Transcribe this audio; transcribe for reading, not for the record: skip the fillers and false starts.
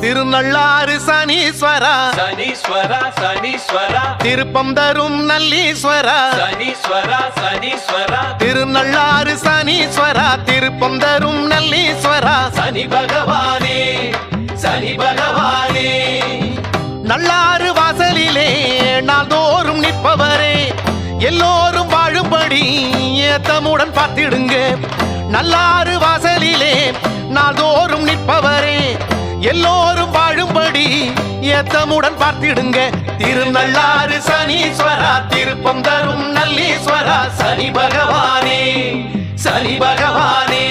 திருநள்ளாறு சனீஸ்வரா சனீஸ்வரா சனீஸ்வரா திருப்பம் தரும் நல்லீஸ்வரா சனீஸ்வரா சனீஸ்வரா திருநள்ளாறு சனீஸ்வரா திருப்பம் தரும் நல்லீஸ்வரா சனி பகவானே சனி பகவானே நள்ளாறு வாசலிலே நாள்தோறும் நிற்பவரே எல்லோரும் வாழும்படி ஏத்தமுடன் பார்த்திடுங்க நள்ளாறு வாசலிலே நாள்தோறும் நிற்பவரே எல்லோரும் வாழும்படி ஏத்தமுடன் பார்த்திடுங்க திருநள்ளாறு சனீஸ்வரா திருப்பம் தரும் நல்லீஸ்வரா சனி பகவானே சனி பகவானே